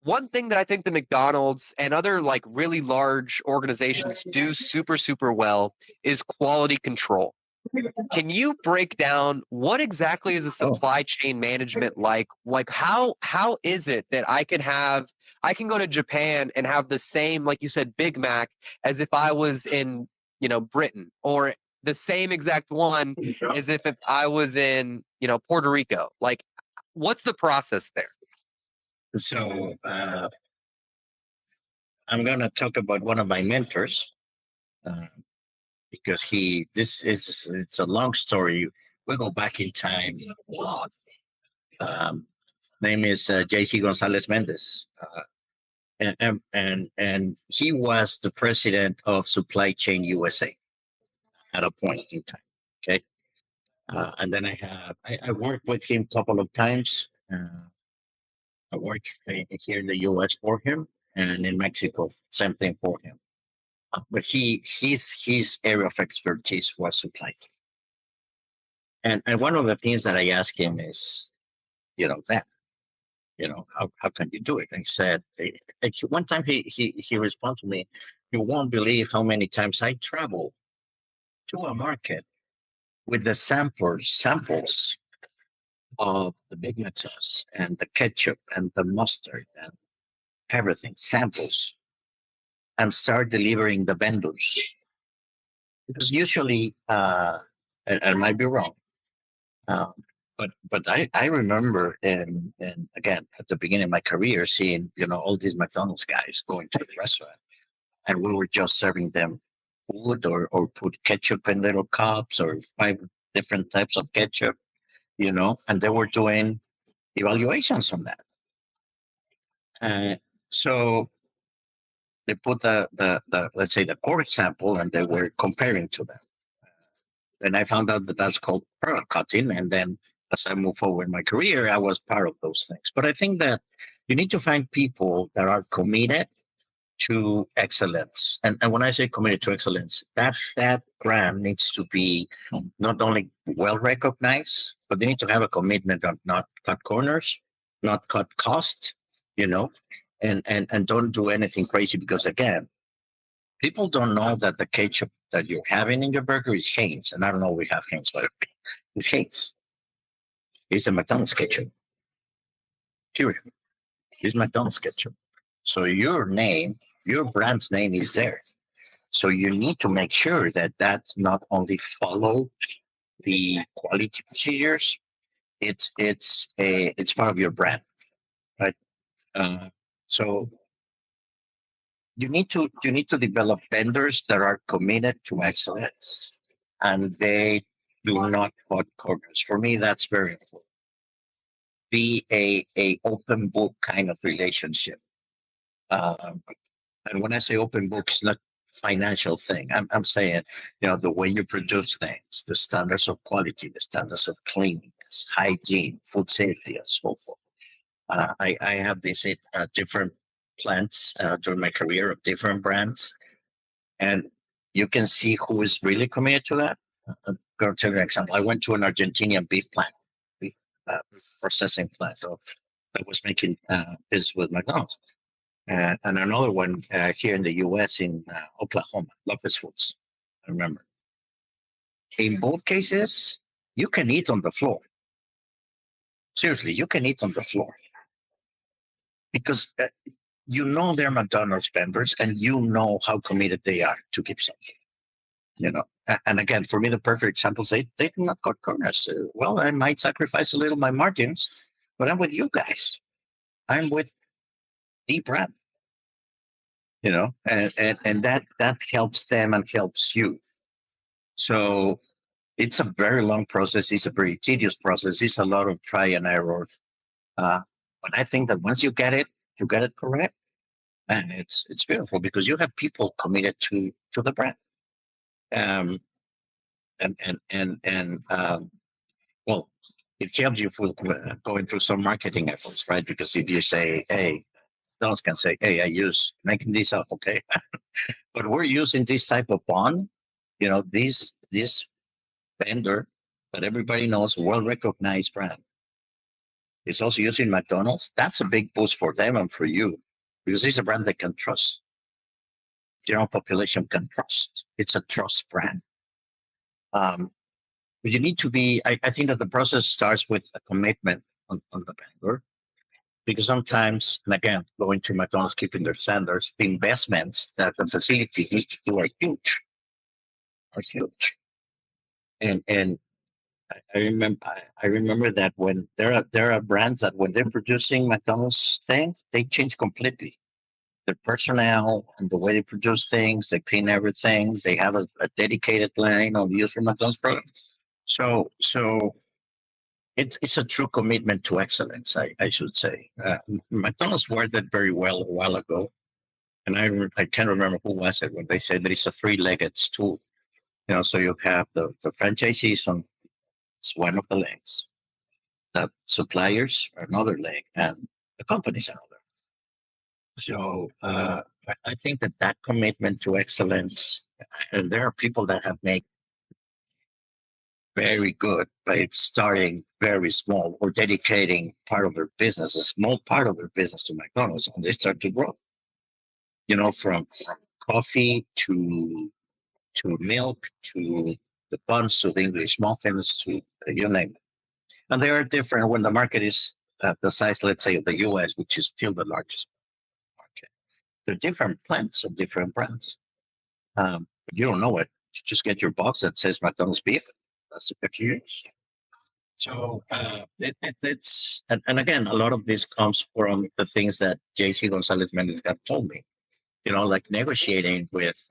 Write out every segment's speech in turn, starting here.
One thing that I think the McDonald's and other like really large organizations do super, super well is quality control. Can you break down what exactly is the Oh, supply chain management like? Like how is it that I can go to Japan and have the same, like you said, Big Mac as if I was in, Britain, or the same exact one as if I was in, Puerto Rico. Like what's the process there? so I'm going to talk about one of my mentors uh, because it's a long story. We go back in time. Um, Name is JC Gonzalez Mendez. And he was the president of Supply Chain USA at a point in time. Okay. And then I worked with him a couple of times. I worked here in the US for him and in Mexico, same thing for him. But his area of expertise was supply chain. And one of the things that I asked him is, that, how can you do it? And he said, one time he responded to me, you won't believe how many times I travel to a market with the samples of the Big Mac sauce and the ketchup and the mustard and everything, samples, and start delivering the vendors. Because usually, and I might be wrong, um, but I remember, and again at the beginning of my career, seeing all these McDonald's guys going to the restaurant, and we were just serving them food or put ketchup in little cups or five different types of ketchup, and they were doing evaluations on that. So they put the let's say the core example, and they were comparing to them. And I found out that that's called product cutting. And then as I move forward in my career, I was part of those things. But I think that you need to find people that are committed to excellence. And when I say committed to excellence, that brand needs to be not only well recognized, but they need to have a commitment on not cut corners, not cut cost, you know, and don't do anything crazy because again, people don't know that the ketchup that you're having in your burger is Heinz. And I don't know we have Heinz, but it's Heinz. It's a McDonald's ketchup. Period. It's McDonald's ketchup. So your name, your brand's name is there. So you need to make sure that that's not only follow the quality procedures, it's part of your brand, right? Uh, so you need to develop vendors that are committed to excellence, and they do not cut corners. For me, that's very important. Be a open book kind of relationship. Um, and when I say open book, it's not financial thing. I'm saying, the way you produce things, the standards of quality, the standards of cleanliness, hygiene, food safety, and so forth. I have visited different plants during my career of different brands, and you can see who is really committed to that. I'm going to tell you an example. I went to an Argentinian beef plant, beef processing plant that was making this with McDonald's. And another one here in the US in Oklahoma, Lopez Foods. I remember. In both cases, you can eat on the floor. Seriously, you can eat on the floor because they're McDonald's vendors and you know how committed they are to keep something. And again, for me, the perfect example is they do not cut corners. Well, I might sacrifice a little my margins, but I'm with you guys. I'm with the brand. And that helps them and helps you. So it's a very long process. It's a very tedious process. It's a lot of try and error. But I think that once you get it correct, and it's beautiful because you have people committed to the brand. Um, and well, it helps you for going through some marketing efforts, right? Because if you say, "Hey," those can say, "Hey, I use making this up," okay, but we're using this type of bond. This vendor that everybody knows, well recognized brand. is also using McDonald's, that's a big boost for them and for you because it's a brand they can trust. General population can trust. It's a trust brand. But you need to be, I think that the process starts with a commitment on the vendor because sometimes, and again, going to McDonald's, keeping their standards, the investments that the facility needs to do are huge. And I remember that when there are brands that when they're producing McDonald's things, they change completely. The personnel and the way they produce things, they clean everything. They have a dedicated line of use for McDonald's products. So it's a true commitment to excellence, I should say. McDonald's worded it very well a while ago, and I can't remember who was it when they said that it's a three-legged stool. So you have the franchisees on it's one of the legs, the suppliers are another leg, and the companies another. So I think that commitment to excellence, and there are people that have made very good by starting very small or dedicating part of their business, a small part of their business to McDonald's, and they start to grow. From coffee to milk to the buns to the English muffins to you name it. And they are different when the market is the size, let's say, of the US, which is still the largest market. There are different plants of different brands. But you don't know it. You just get your box that says McDonald's beef. That's the picture you use. So it's, and again, a lot of this comes from the things that JC Gonzalez Mendez have told me, like negotiating with,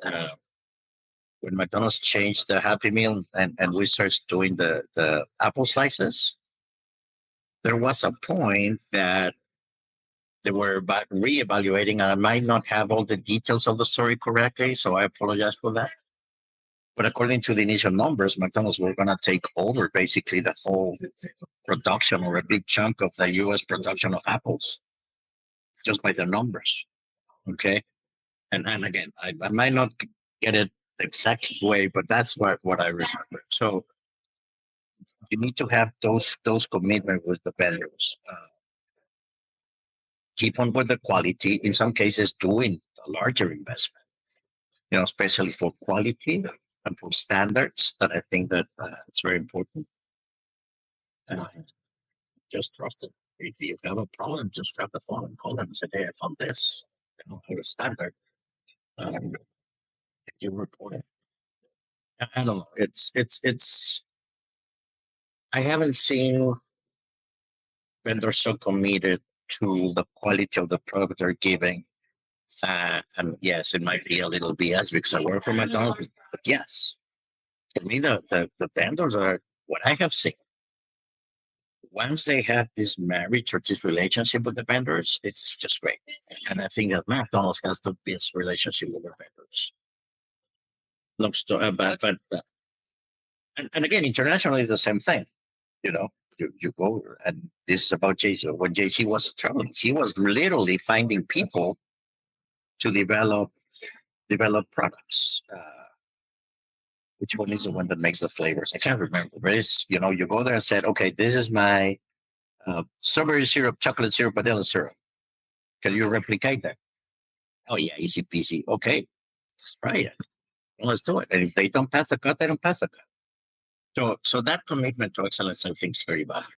when McDonald's changed the Happy Meal and we started doing the apple slices, there was a point that they were reevaluating, and I might not have all the details of the story correctly, so I apologize for that. But according to the initial numbers, McDonald's were going to take over basically the whole production or a big chunk of the U.S. production of apples, just by the numbers. Okay, and again, I might not get it the exact way, but that's what I remember. So you need to have those commitment with the vendors. Keep on with the quality. In some cases, doing a larger investment, especially for quality and for standards. That I think that it's very important. Just trust it. If you have a problem, just grab the phone and call them and say, "Hey, I found this. Here's a standard." If you report it, I don't know. It's. I haven't seen vendors so committed to the quality of the product they're giving. And yes, it might be a little BS because I work for McDonald's, but yes, for me, the vendors are what I have seen. Once they have this marriage or this relationship with the vendors, it's just great. And I think that McDonald's has the best relationship with their vendors. Long story, and again, internationally, the same thing. You go, and this is about JC. When JC was traveling, he was literally finding people to develop products. Which one is the one that makes the flavors? I can't remember. But it's, you go there and said, okay, this is my strawberry syrup, chocolate syrup, vanilla syrup. Can you replicate that? Oh yeah, easy peasy. Okay, let's try it. Well, let's do it. And if they don't pass the cut, they don't pass the cut. So that commitment to excellence, I think, is very valuable.